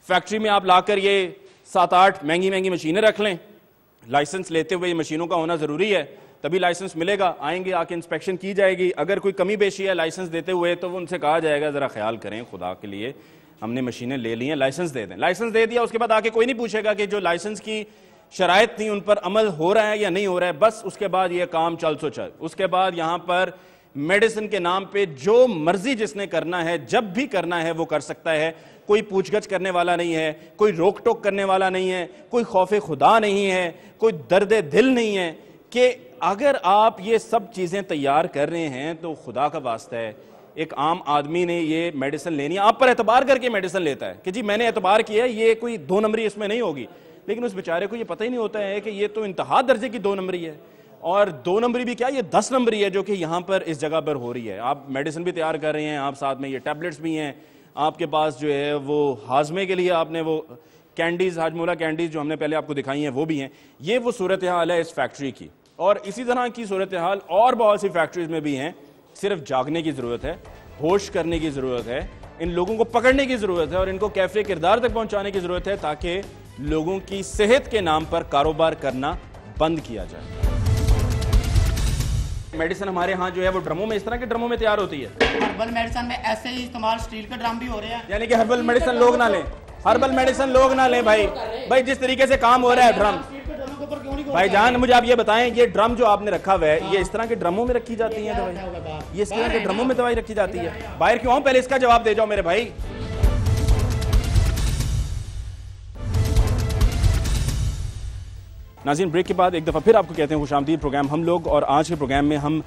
फैक्ट्री में आप लाकर ये 7-8 महंगी महंगी मशीनें रख लें, लाइसेंस लेते हुए ये मशीनों का होना जरूरी है, तभी लाइसेंस मिलेगा। आएंगे, आके इंस्पेक्शन की जाएगी, अगर कोई कमी पेशी है लाइसेंस देते हुए तो वो उनसे कहा जाएगा जरा ख्याल करें खुदा के लिए, हमने मशीनें ले ली हैं, लाइसेंस दे दें। लाइसेंस दे दिया, उसके बाद आके कोई नहीं पूछेगा कि जो लाइसेंस की शराइत थी उन पर अमल हो रहा है या नहीं हो रहा है, बस उसके बाद ये काम चल सो चल। उसके बाद यहाँ पर मेडिसिन के नाम पे जो मर्जी जिसने करना है, जब भी करना है वो कर सकता है। कोई पूछगछ करने वाला नहीं है, कोई रोक टोक करने वाला नहीं है, कोई खौफ खुदा नहीं है, कोई दर्द दिल नहीं है कि अगर आप ये सब चीज़ें तैयार कर रहे हैं तो खुदा का वास्ता है, एक आम आदमी ने ये मेडिसिन लेनी है, आप पर एतबार करके मेडिसिन लेता है कि जी मैंने एतबार किया, ये कोई 2 नंबरी इसमें नहीं होगी, लेकिन उस बेचारे को ये पता ही नहीं होता है कि ये तो इंतहा दर्जे की 2 नंबरी है, और 2 नंबरी भी क्या, ये 10 नंबरी है जो कि यहाँ पर इस जगह पर हो रही है। आप मेडिसिन भी तैयार कर रहे हैं, आप साथ में ये टैबलेट्स भी हैं, आपके पास जो है वो हाजमे के लिए आपने वो कैंडीज, हाजमोला कैंडीज जो हमने पहले आपको दिखाई हैं वो भी हैं। ये वो सूरत हाल है इस फैक्ट्री की, और इसी तरह की सूरत हाल और बहुत सी फैक्ट्रीज में भी हैं। सिर्फ जागने की ज़रूरत है, होश करने की ज़रूरत है, इन लोगों को पकड़ने की ज़रूरत है और इनको कैफे किरदार तक पहुंचाने की ज़रूरत है, ताकि लोगों की सेहत के नाम पर कारोबार करना बंद किया जाए। मेडिसिन हमारे यहाँ जो है वो ड्रमों में, इस तरह के ड्रमों में तैयार होती है।
हर्बल मेडिसिन में ऐसे ही इस्तेमाल स्टील के ड्रम भी हो रहे हैं।
यानी कि हर्बल मेडिसिन लोग ना लें, हर्बल मेडिसिन लोग ना लें भाई जिस तरीके से काम हो रहा है ड्रम, भाईजान मुझे आप ये बताएं, ये ड्रम जो आपने रखा हुआ है, ये इस तरह के ड्रमों में रखी जाती है दवाई? ये इस तरह के ड्रमों में दवाई रखी जाती है? बाहर क्यों? पहले इसका जवाब दे जाओ मेरे भाई। नाज़रीन, ब्रेक के बाद एक दफ़ा फिर आपको कहते हैं खुशामदीद प्रोग्राम हम लोग, और आज के प्रोग्राम में हम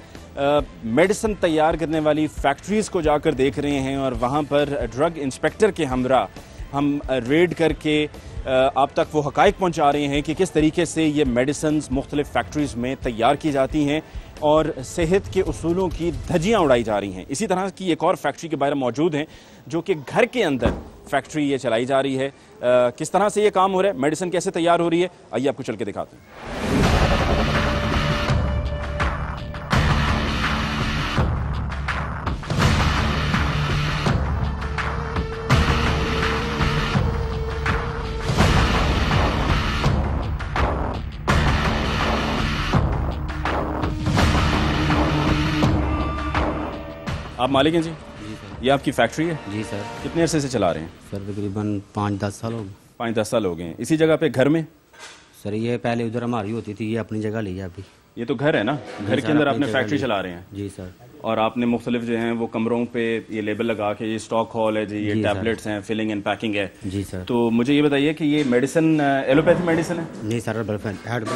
मेडिसिन तैयार करने वाली फैक्ट्रीज़ को जाकर देख रहे हैं, और वहाँ पर ड्रग इंस्पेक्टर के हमरा हम रेड करके आप तक वो हक़ाइक़ पहुँचा रहे हैं कि किस तरीके से ये मेडिसिन मुख्तलिफ़ फैक्ट्रीज़ में तैयार की जाती हैं और सेहत के उसूलों की धज्जियाँ उड़ाई जा रही हैं। इसी तरह की एक और फैक्ट्री के बारे में मौजूद हैं जो कि घर के अंदर फैक्ट्री ये चलाई जा रही है। किस तरह से ये काम हो रहा है, मेडिसिन कैसे तैयार हो रही है, आइए आपको चल के दिखाते हैं। आप मालिक हैं जी?
जी सर।
ये आपकी फैक्ट्री है?
जी सर।
कितने अरसे से चला रहे हैं?
सर तकरीबन 5-10 साल हो गए।
5-10 साल हो गए हैं। इसी जगह पे घर में?
सर ये पहले उधर हमारी होती थी, ये अपनी जगह ली है अभी।
ये तो घर है ना, घर के अंदर आपने फैक्ट्री चला रहे हैं?
जी सर।
और आपने मुख्तलिफ जो हैं वो कमरों पे ये लेबल लगा के, ये स्टॉक हॉल है जी, ये टैबलेट्स हैं, फिलिंग एंड पैकिंग है।
जी सर।
तो मुझे ये बताइए कि ये मेडिसिन एलोपैथी मेडिसिन है?
नहीं सर,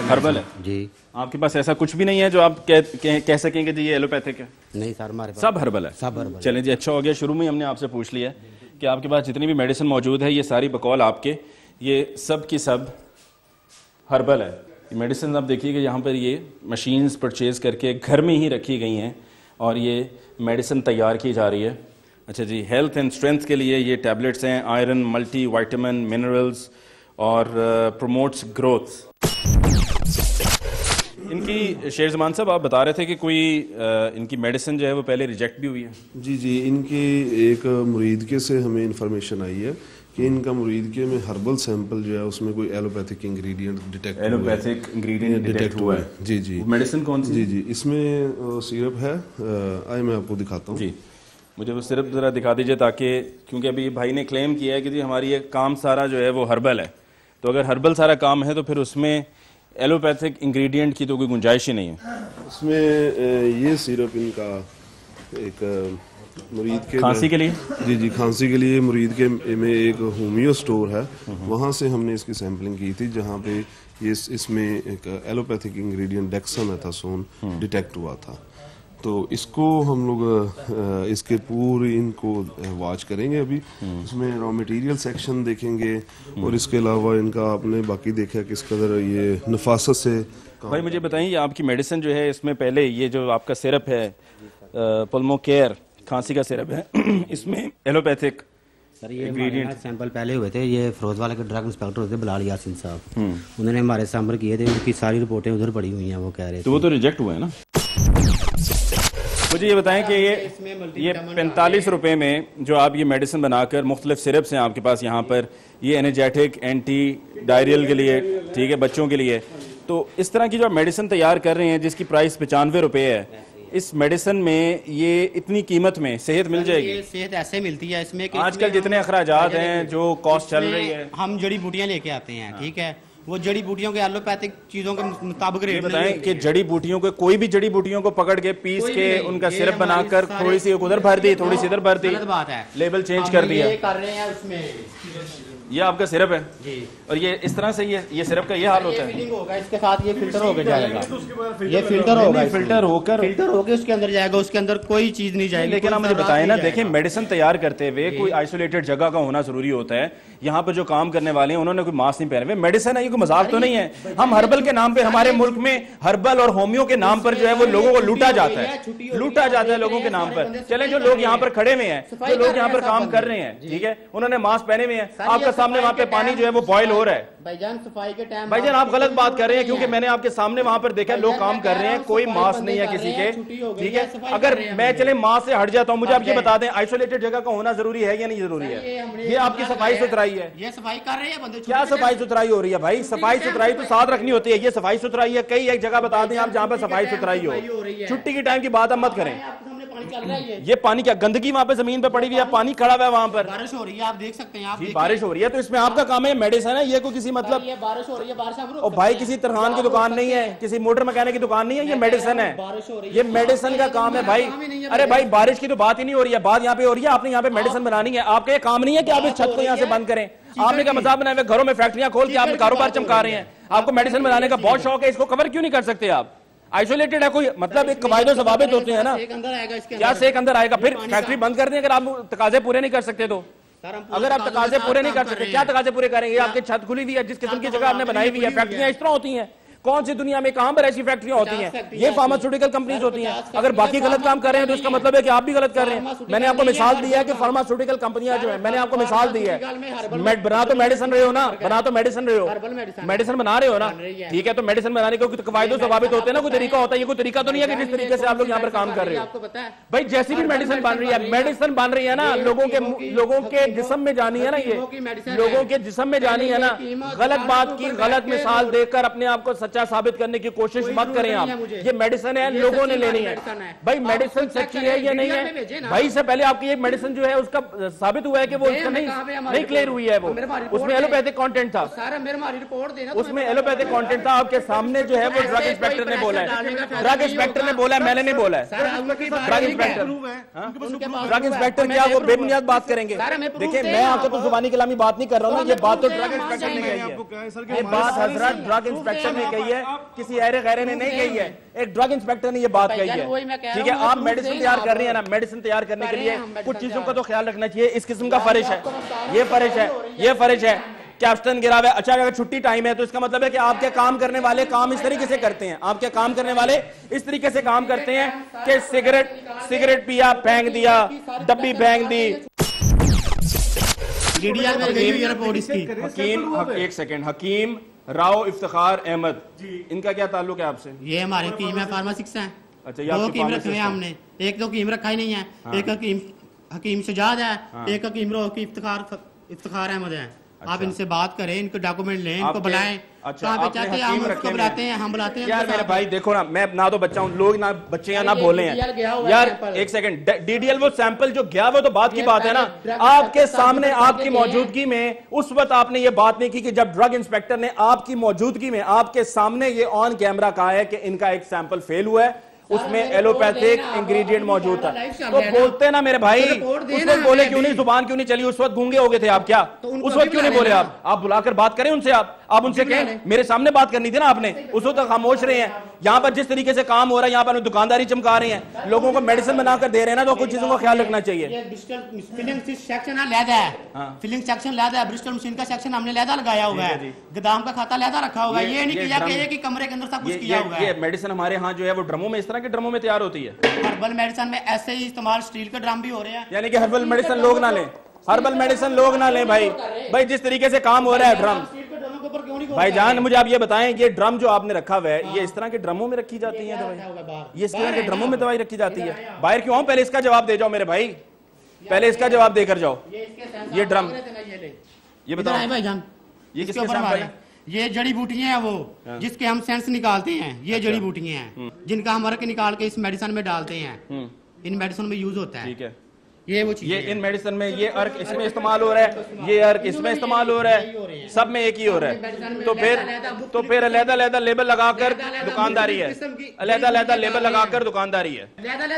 हर्बल है
जी।
आपके पास ऐसा कुछ भी नहीं है जो आप कह सकेंगे जी ये एलोपैथिक है?
नहीं सर, हमारे पास
सब हर्बल है।
सब हर्बल।
चलें जी, अच्छा हो गया, शुरू में हमने आपसे पूछ लिया कि आपके पास जितनी भी मेडिसिन मौजूद है ये सारी बकौल आपके, ये सब की सब हर्बल है। मेडिसिन आप देखिए कि यहाँ पर ये मशीन्स परचेज़ करके घर में ही रखी गई हैं और ये मेडिसिन तैयार की जा रही है। अच्छा जी, हेल्थ एंड स्ट्रेंथ के लिए ये टैबलेट्स हैं, आयरन, मल्टी वाइटामिन, मिनरल्स और प्रमोट्स ग्रोथ। इनकी शेर ज़मान साहब आप बता रहे थे कि कोई इनकी मेडिसिन जो है वो पहले रिजेक्ट भी हुई है?
जी जी, इनकी एक मुरीद के से हमें इंफॉर्मेशन आई है कि इनका मुरीद के में हर्बल सैंपल जो है उसमें कोई एलोपैथिक इंग्रेडिएंट डिटेक्ट हुआ है। जी जी।
मेडिसिन कौन सी?
जी जी, इसमें सिरप है, आइए मैं आपको दिखाता हूँ।
जी, मुझे वो सिरप ज़रा दिखा दीजिए, ताकि क्योंकि अभी भाई ने क्लेम किया है कि जी हमारी ये काम सारा जो है वो हर्बल है, तो अगर हर्बल सारा काम है तो फिर उसमें एलोपैथिक इंग्रेडिएंट की तो कोई गुंजाइश ही नहीं है।
इसमें ये सिरप इनका एक मुरीद के
खांसी के लिए?
जी खांसी के लिए मुरीद के में एक होमियो स्टोर है, वहाँ से हमने इसकी सैम्पलिंग की थी, जहाँ पे ये इसमें एक एलोपैथिक इंग्रेडिएंट डेक्सामेथासोन डिटेक्ट हुआ था। तो इसको हम लोग इसके पूरी इनको वॉच करेंगे अभी, इसमें रॉ मटेरियल सेक्शन देखेंगे और इसके अलावा इनका आपने बाकी देखा किस कदर ये नफासत से।
भाई मुझे बताइए, आपकी मेडिसिन जो है इसमें पहले ये जो आपका सिरप है पल्मो केयर खांसी का सिरप है, इसमें एलोपैथिक
सर ये इंग्रेडिएंट सैंपल पहले हुए थे, ये फिरोजवाला के ड्रग इंस्पेक्टर होते बिलाल यासिन साहब, उन्होंने हमारे सैंपल किए थे, उनकी सारी रिपोर्टें उधर पड़ी हुई हैं, वो कह रहे थे।
तो वो तो रिजेक्ट हुआ है ना। मुझे ये बताएं कि ये 45 रुपए में जो आप ये मेडिसिन बनाकर मुख्तलिफ सिरप्स हैं आपके पास यहाँ पर, ये एनर्जेटिक एंटी डायरियल के लिए, ठीक है, बच्चों के लिए, तो इस तरह की जो मेडिसिन तैयार कर रहे हैं जिसकी प्राइस 95 रुपए है, इस मेडिसिन में ये इतनी कीमत में सेहत मिल जाएगी?
सेहत ऐसे मिलती है इसमें कि
आजकल जितने अखराजात हैं, जो कॉस्ट चल रही है,
हम जड़ी बूटियां लेके आते हैं, ठीक है, वो जड़ी बूटियों के एलोपैथिक चीजों के मुताबिक रेट
बताएं कि जड़ी बूटियों को, कोई भी जड़ी बूटियों को पकड़ के पीस के उनका सिरप बनाकर थोड़ी सी उधर भर दी, थोड़ी सी इधर भर दी,
बात है,
लेबल चेंज कर दिया,
कर रहे हैं उसमें।
ये आपका सिरप है
जी,
और ये इस तरह से ये सिरप का ये हाल होता है।
फिलिंग होगा इसके साथ, ये फिल्टर होकर जाएगा, ये फिल्टर होगा, फिल्टर होकर उसके अंदर जाएगा, उसके अंदर कोई चीज नहीं जाएगी।
लेकिन आप मुझे बताएं ना, देखें मेडिसिन तैयार करते हुए कोई आइसोलेटेड जगह का होना जरूरी होता है। यहाँ पर जो काम करने वाले हैं उन्होंने कोई मास्क नहीं पहने हुए, मेडिसिन है, ये कोई मजाक तो नहीं है। हम हर्बल के नाम पे, हमारे मुल्क में हर्बल और होमियो के नाम पर जो है वो लोगों को लूटा जाता है, लोगों के नाम पर। चले जो लोग यहाँ पर खड़े हुए हैं, जो लोग यहाँ पर काम कर रहे हैं, ठीक है, उन्होंने मास्क पहने हुए हैं, आपका सामने वहाँ पे पानी जो है वो बॉयल हो रहा है।
भाईजान सफाई के टाइम,
भाईजान आप गलत बात कर रहे हैं, क्योंकि मैंने आपके सामने वहां पर देखा लोग काम कर रहे हैं, कोई मास्क नहीं है किसी के, ठीक है। अगर मैं चले मास्क से हट जाता हूं, मुझे आप ये बता दें आइसोलेटेड जगह का होना जरूरी है या नहीं जरूरी है? ये आपकी सफाई सुथराई है,
ये सफाई कर रहे हैं बंदे।
क्या सफाई सुथराई हो रही है भाई? सफाई सुथराई तो साथ रखनी होती है, ये सफाई सुथराई है। कई एक जगह बता दें आप जहां पर सफाई सुथराई हो, छुट्टी के टाइम की बात आप मत करें। ये पानी क्या गंदगी वहां पे जमीन पे पड़ी हुई है, पानी खड़ा हुआ है वहां पर,
बारिश हो रही है, आप देख सकते हैं, आप
बारिश हो रही है, तो इसमें आपका काम है, मेडिसिन है, ये कोई किसी मतलब
बारिश हो रही है, बारिश
और भाई किसी तरखान की दुकान नहीं है, किसी मोटर मैकेनिक की दुकान नहीं है, ये मेडिसिन है, ये मेडिसिन का काम है भाई। अरे भाई बारिश की तो बात ही नहीं हो रही है, बात यहाँ पे हो रही है, आपने यहाँ पे मेडिसिन बनानी है, आपका ये काम नहीं है कि आप इस छत को यहाँ से बंद करें। आपने क्या मजाक बनाए हुए घरों में फैक्ट्रियां खोल के आपने कारोबार चमका रहे हैं, आपको मेडिसिन बनाने का बहुत शौक है, इसको कवर क्यों नहीं कर सकते आप? आइसोलेटेड है कोई मतलब, एक कवायदे सवाबित होते हैं ना, क्या से एक अंदर आएगा? फिर फैक्ट्री बंद कर दें अगर आप तकाजे पूरे नहीं कर सकते तो। अगर आप तकाजे पूरे नहीं कर सकते, क्या तकाजे पूरे करेंगे? आपकी छत खुली हुई है, जिस किस्म की जगह आपने बनाई हुई है, फैक्ट्रियां इस तरह होती हैं, कौन सी दुनिया में कहां पर ऐसी फैक्ट्रियां होती हैं? ये फार्मास्यूटिकल कंपनीज होती हैं। अगर बाकी गलत काम कर रहे हैं तो इसका मतलब है कि आप भी गलत कर रहे हैं। मैंने आपको मिसाल दी है कि फार्मास्यूटिकल कंपनियां जो है, मैंने आपको मिसाल दी है, बना तो मेडिसिन रहे हो ना, बना तो मेडिसिन रहे हो, मेडिसिन बना रहे हो ना, ठीक है, तो मेडिसिन बनाने के कवायदों से साबित होते हैं ना, कोई तरीका होता है, ये कोई तरीका तो नहीं है कि जिस तरीके से आप लोग यहाँ पर काम कर रहे हो। भाई जैसी भी मेडिसिन बन रही है, मेडिसिन बन रही है ना, लोगों के जिस्म में जानी है ना, ये लोगों के जिस्म में जानी है ना। गलत बात की गलत मिसाल देकर अपने आप को सच्चा साबित करने की कोशिश मत करें आप। ये मेडिसिन है, लोगों ने लेनी है भाई, मेडिसिन सच्ची है या नहीं है भाई? इससे पहले आपकी ये मेडिसिन जो है उसका साबित हुआ है कि वो उसका नहीं क्लियर हुई है, वो उसमें एलोपैथिक कंटेंट था, उसमें एलोपैथिक कंटेंट था। आपके सामने जो है वो ड्रग इंस्पेक्टर ने बोला है, ड्रग इंस्पेक्टर ने बोला है, मैंने नहीं बोला है। ड्रग इंस्पेक्टर क्या वो बेबुनियाद बात करेंगे? देखिए मैं आपसे तो जुबानी कलामी बात नहीं कर रहा हूँ, ये बात तो ड्रग इंस्पेक्टर ने कही है, ये बात हजरत ड्रग इंस्पेक्टर ने कही है, किसी ऐरे गैरे ने नहीं कही है, एक ड्रग इंस्पेक्टर ने ये बात कही है, ठीक है। आप मेडिसिन तैयार कर रही है ना, मेडिसिन तैयार करने के लिए कुछ चीजों का तो ख्याल रखना चाहिए। इस किस्म का फर्ज है, ये फर्ज है, ये फर्ज है। कैप्स्टन गिरा हुआ है, अच्छा अगर छुट्टी टाइम है तो इसका मतलब है कि आपके काम करने वाले काम इस तरीके से करते हैं, आपके काम करने वाले इस तरीके से काम करते हैं कि सिगरेट पिया, फेंक दिया, डब्बी फेंक दी। एक सेकंड, हकीम राव इफ्तिखार अहमद, इनका क्या ताल्लुक है आपसे?
ये हमारे टीम है, फार्मासिस्ट हैं।
अच्छा,
दो हकीम रखे हैं हमने, एक तो हकीम रखा ही नहीं है, एक हकीम शजाद है, एक हकीम इफ्तिखार अहमद है। आप इनसे बात करें, इनको डॉक्यूमेंट लें, इनको बुलाएं।
अच्छा,
हम बुलाते हैं, हम बुलाते हैं।
यार मेरे भाई देखो ना, मैं ना तो बच्चा हूँ, लोग ना बच्चे या ना बोले हैं यार। एक सेकंड, डीडीएल वो सैंपल जो गया वो तो बात की बात है ना, आपके सामने आपकी मौजूदगी में उस वक्त आपने ये बात नहीं की कि जब ड्रग इंस्पेक्टर ने आपकी मौजूदगी में आपके सामने ये ऑन कैमरा कहा है कि इनका एक सैंपल फेल हुआ है उसमें एलोपैथिक इंग्रेडिएंट मौजूद था। तो बोलते ना मेरे भाई, उस वक्त बोले क्यों नहीं, जुबान क्यों नहीं चली? उस वक्त गूंगे हो गए थे आप क्या? उस वक्त क्यों नहीं बोले आप बुलाकर बात करें उनसे, आप उनसे कहें, मेरे सामने बात करनी थी ना आपने। उस वक्त खामोश रहे हैं। यहाँ पर जिस तरीके से काम हो रहा है, यहाँ पर दुकानदारी चमका रहे हैं, लोगों को मेडिसिन बनाकर दे रहे हैं ना, तो कुछ चीजों का ख्याल रखना चाहिए।
फिलिंग सेक्शन लैदा है, फिलिंग सेक्शन लैदा है, ब्रिस्टल मशीन का सेक्शन हमने लैदा लगाया हुआ है, गोदाम का खाता लैदा रखा हुआ है। ये नहीं किया कि एक ही कमरे के अंदर सब कुछ किया हुआ है।
ये मेडिसिन हमारे यहाँ जो है वो ड्रमों में, इस तरह के ड्रमों में तैयार होती है।
हर्बल मेडिसिन में ऐसे ही इस्तेमाल स्टील के ड्रम भी हो रहे हैं।
यानी कि हर्बल मेडिसिन लोग ना लें, हर्बल मेडिसिन लोग ना लें भाई जिस तरीके से काम हो रहा है ड्रम। भाईजान मुझे आप ये बताएं, ये ड्रम जो आपने रखा हुआ है, ये इस तरह के ड्रमों में रखी जाती है दवाई? ये इस तरह के ड्रमों में दवाई रखी जाती है? बाहर क्यों? पहले इसका जवाब दे जाओ मेरे भाई, पहले इसका जवाब देकर जाओ। ये ड्रम, ये बताओ
भाईजान,
ये किसके सैंपल है?
ये जड़ी बूटियां हैं वो जिसके हम सेंस निकालते हैं। ये जड़ी बूटियां हैं जिनका हम अर्क निकाल के इस मेडिसिन में डालते हैं। इन मेडिसिन में यूज होता है। ठीक है, ये वो चीज, ये इन मेडिसिन में ये अर्क इसमें इस्तेमाल हो रहा है, ये अर्क इसमें इस्तेमाल हो रहा है, सब में एक ही हो रहा है। तो फिर अलग-अलग लेबल लगाकर दुकानदारी है, अलग-अलग लेबल लगाकर दुकानदारी है।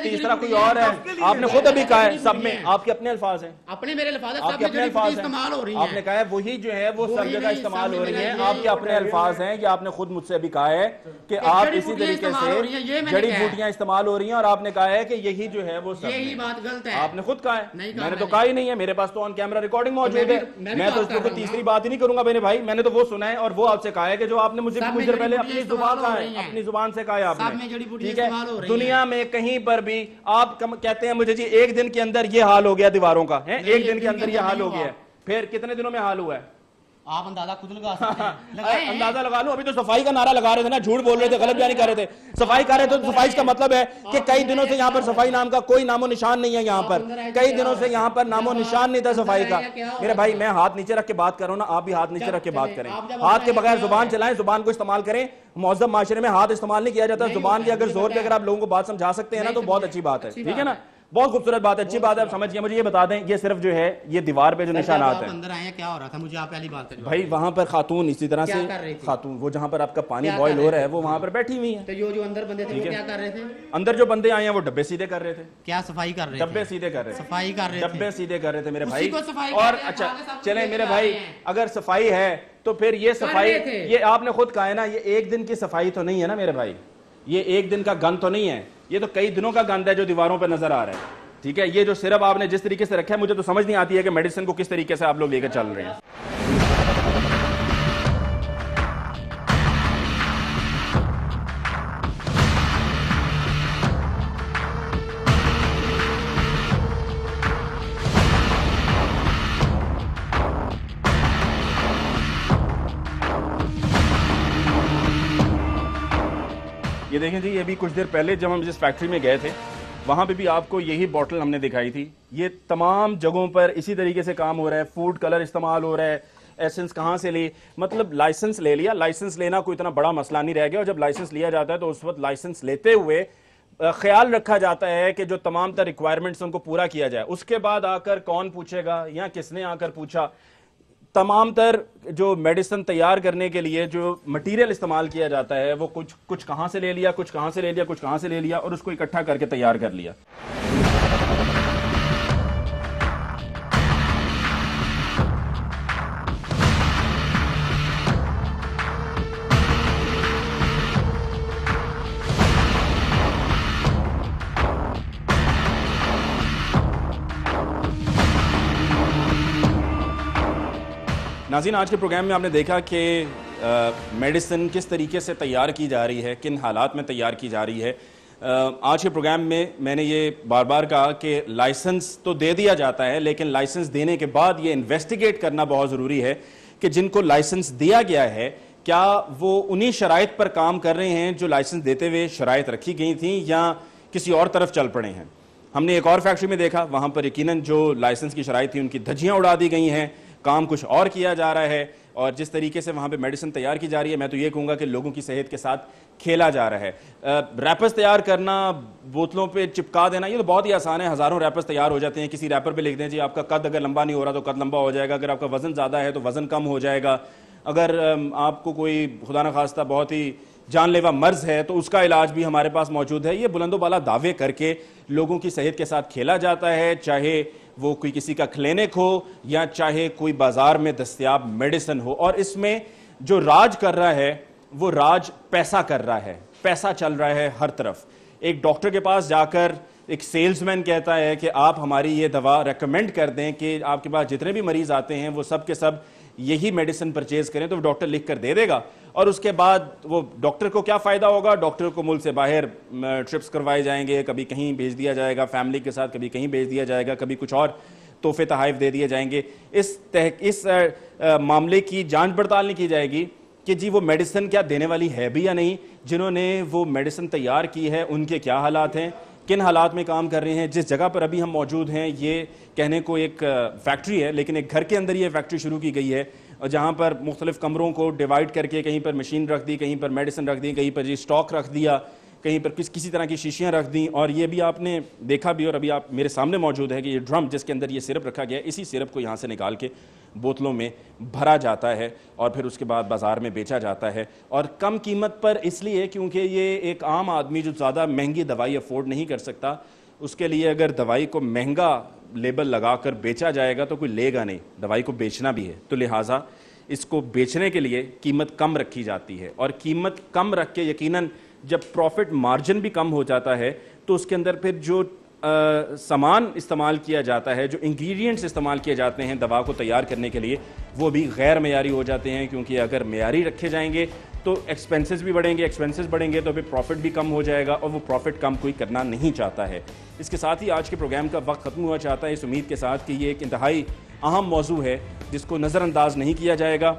तीसरा कोई और है? आपने खुद अभी कहा है सब में, आपके अपने अल्फाज हैं, अपने मेरे अल्फाज हैं,
आपके अपने अल्फाज इस्तेमाल हो रही हैं। आपने कहा है वही जो है वो सब जगह इस्तेमाल हो रही है, आपके अपने अल्फाज हैं। ये आपने खुद मुझसे अभी कहा है कि आप इसी तरीके से जड़ी बूटियां इस्तेमाल हो रही हैं, और आपने कहा है कि यही जो है वो सब।
यही बात गलत है,
आपने खुद कहा है, मैंने तो कहा ही नहीं है। मेरे पास तो ऑन कैमरा रिकॉर्डिंग मौजूद है, मैं तो इसको तीसरी बात ही नहीं करूंगा मेरे भाई। मैंने तो वो सुना है और वो आपसे कहा है कि जो आपने मुझे कुछ देर पहले अपनी जुबान कहा है, अपनी जुबान से कहा है आपने। ठीक है, दुनिया में कहीं पर भी आप कहते हैं मुझे जी एक दिन के अंदर ये हाल हो गया दीवारों का है, एक दिन के अंदर ये हाल हो गया, फिर कितने दिनों में हाल हुआ है?
आप अंदाजा खुद लगा सकते हैं।
अंदाजा लगा लो। अभी तो सफाई का नारा लगा रहे थे ना, झूठ बोल रहे थे, गलत बयानी कर रहे थे। सफाई कर रहे थे तो सफाई का मतलब है कि कई दिनों से यहाँ पर सफाई नाम का कोई नामो निशान नहीं है। यहाँ पर कई दिनों से यहाँ पर नामो निशान नहीं था सफाई का। मेरे भाई मैं हाथ नीचे रख के बात कर रहा हूँ ना, आप भी हाथ नीचे रख के बात करें। हाथ के बगैर जुबान चलाएं, जुबान को इस्तेमाल करें। मौजूद माशरे में हाथ इस्तेमाल नहीं किया जाता। जुबान की अगर जोर पे अगर आप लोगों को बात समझा सकते हैं ना तो बहुत अच्छी बात है। ठीक है ना, बहुत खूबसूरत बात है, अच्छी बात है, आप समझ गए। मुझे ये बता दें, ये सिर्फ जो है ये दीवार पे जो निशानात हैं,
अंदर आए क्या हो रहा था? मुझे आप पहली बात करिए
भाई। वहां पर खातून इसी तरह से, खातून वो जहां पर आपका पानी बॉयल हो रहा है वो वहां पर बैठी हुई है।
तो जो अंदर बंदे थे वो क्या कर रहे थे?
अंदर जो बंदे आए हैं वो डब्बे सीधे कर रहे थे।
क्या सफाई कर रहे थे?
डब्बे सीधे कर रहे थे,
सफाई कर रहे थे,
डब्बे सीधे कर रहे थे मेरे भाई।
और
अच्छा चले मेरे भाई, अगर सफाई है तो फिर ये सफाई, ये आपने खुद कहा है ना, ये एक दिन की सफाई तो नहीं है ना मेरे भाई, ये एक दिन का गंद तो नहीं है, ये तो कई दिनों का गंद है जो दीवारों पर नजर आ रहा है। ठीक है, ये जो सिरप आपने जिस तरीके से रखा है, मुझे तो समझ नहीं आती है कि मेडिसिन को किस तरीके से आप लोग लेकर चल रहे हैं। ये देखें जी, ये भी कुछ देर पहले जब हम जिस फैक्ट्री में गए थे वहाँ पे भी आपको यही बॉटल हमने दिखाई थी। ये तमाम जगहों पर इसी तरीके से काम हो रहा है। फूड कलर इस्तेमाल हो रहा है। एसेंस कहाँ से ली? मतलब लाइसेंस ले लिया। लाइसेंस लेना कोई इतना बड़ा मसला नहीं रह गया, और जब लाइसेंस लिया जाता है तो उस वक्त लाइसेंस लेते हुए ख्याल रखा जाता है कि जो तमाम तर रिक्वायरमेंट्स उनको पूरा किया जाए। उसके बाद आकर कौन पूछेगा या किसने आकर पूछा, तमाम तर जो मेडिसिन तैयार करने के लिए जो मटेरियल इस्तेमाल किया जाता है वो कुछ कहाँ से ले लिया, कुछ कहाँ से ले लिया, कुछ कहाँ से ले लिया, और उसको इकट्ठा करके तैयार कर लिया। नाज़रीन, आज के प्रोग्राम में आपने देखा कि मेडिसिन किस तरीके से तैयार की जा रही है, किन हालात में तैयार की जा रही है। आज के प्रोग्राम में मैंने ये बार बार कहा कि लाइसेंस तो दे दिया जाता है, लेकिन लाइसेंस देने के बाद ये इन्वेस्टिगेट करना बहुत ज़रूरी है कि जिनको लाइसेंस दिया गया है क्या वो उन्हीं शराइत पर काम कर रहे हैं जो लाइसेंस देते हुए शराइत रखी गई थी, या किसी और तरफ चल पड़े हैं। हमने एक और फैक्ट्री में देखा, वहाँ पर यकीनन जो लाइसेंस की शराइत थी उनकी धज्जियाँ उड़ा दी गई हैं, काम कुछ और किया जा रहा है, और जिस तरीके से वहाँ पे मेडिसिन तैयार की जा रही है, मैं तो ये कहूँगा कि लोगों की सेहत के साथ खेला जा रहा है। रैपर्स तैयार करना, बोतलों पे चिपका देना, ये तो बहुत ही आसान है। हज़ारों रैपर्स तैयार हो जाते हैं। किसी रैपर पे लिख दें जी आपका कद अगर लंबा नहीं हो रहा तो कद लंबा हो जाएगा, अगर आपका वज़न ज़्यादा है तो वज़न कम हो जाएगा, अगर आपको कोई खुदा न खास्ता बहुत ही जानलेवा मर्ज है तो उसका इलाज भी हमारे पास मौजूद है। ये बुलंदोबाला दावे करके लोगों की सेहत के साथ खेला जाता है, चाहे वो कोई किसी का क्लिनिक हो या चाहे कोई बाजार में दस्तयाब मेडिसिन हो। और इसमें जो राज कर रहा है वो राज पैसा कर रहा है, पैसा चल रहा है हर तरफ। एक डॉक्टर के पास जाकर एक सेल्समैन कहता है कि आप हमारी ये दवा रेकमेंड कर दें कि आपके पास जितने भी मरीज आते हैं वो सब के सब यही मेडिसिन परचेज करें, तो डॉक्टर लिख कर दे देगा। और उसके बाद वो डॉक्टर को क्या फ़ायदा होगा? डॉक्टर को मुल्क से बाहर ट्रिप्स करवाए जाएंगे, कभी कहीं भेज दिया जाएगा फैमिली के साथ, कभी कहीं भेज दिया जाएगा, कभी कुछ और तोहफे तहाइफ दे दिए जाएंगे। इस मामले की जांच पड़ताल नहीं की जाएगी कि जी वो मेडिसिन क्या देने वाली है भी या नहीं, जिन्होंने वो मेडिसिन तैयार की है उनके क्या हालात हैं, किन हालात में काम कर रहे हैं। जिस जगह पर अभी हम मौजूद हैं ये कहने को एक फैक्ट्री है, लेकिन एक घर के अंदर ये फैक्ट्री शुरू की गई है, और जहाँ पर मुख्तलिफ कमरों को डिवाइड करके कहीं पर मशीन रख दी, कहीं पर मेडिसिन रख दी, कहीं पर जी स्टॉक रख दिया, कहीं पर किसी तरह की शीशियाँ रख दी। और ये भी आपने देखा भी, और अभी आप मेरे सामने मौजूद है कि ये ड्रम जिसके अंदर ये सिरप रखा गया है, इसी सिरप को यहाँ से निकाल के बोतलों में भरा जाता है और फिर उसके बाद बाज़ार में बेचा जाता है, और कम कीमत पर इसलिए क्योंकि ये एक आम आदमी जो ज़्यादा महंगी दवाई अफोर्ड नहीं कर सकता, उसके लिए अगर दवाई को महंगा लेबल लगाकर बेचा जाएगा तो कोई लेगा नहीं, दवाई को बेचना भी है, तो लिहाजा इसको बेचने के लिए कीमत कम रखी जाती है। और कीमत कम रख के यकीनन जब प्रॉफिट मार्जिन भी कम हो जाता है तो उसके अंदर फिर जो सामान इस्तेमाल किया जाता है, जो इंग्रेडिएंट्स इस्तेमाल किए जाते हैं दवा को तैयार करने के लिए, वो भी गैर मेयारी हो जाते हैं। क्योंकि अगर मेयारी रखे जाएंगे तो एक्सपेंसेस भी बढ़ेंगे, एक्सपेंसेस बढ़ेंगे तो फिर प्रॉफिट भी कम हो जाएगा, और वो प्रॉफिट कम कोई करना नहीं चाहता है। इसके साथ ही आज के प्रोग्राम का वक्त ख़त्म हुआ चाहता है, इस उम्मीद के साथ कि ये एक इंतहाई अहम मौजू है जिसको नज़रअंदाज नहीं किया जाएगा।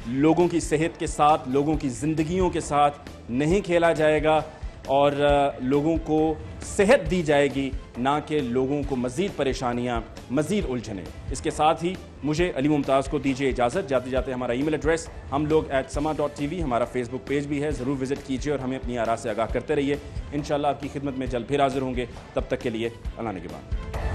लोगों की सेहत के साथ, लोगों की ज़िंदगियों के साथ नहीं खेला जाएगा, और लोगों को सेहत दी जाएगी, ना कि लोगों को मज़ीद परेशानियाँ, मज़ीद उलझने। इसके साथ ही मुझे अली मुमताज़ को दीजिए इजाज़त। जाते जाते हमारा ईमेल एड्रेस हमलोग@sama.tv, हमारा फेसबुक पेज भी है, ज़रूर विज़िट कीजिए और हमें अपनी आरा से आगाह करते रहिए। इंशाअल्लाह आपकी खिदमत में जल्द फिर हाज़िर होंगे। तब तक के लिए अल्लाह ने के बाद।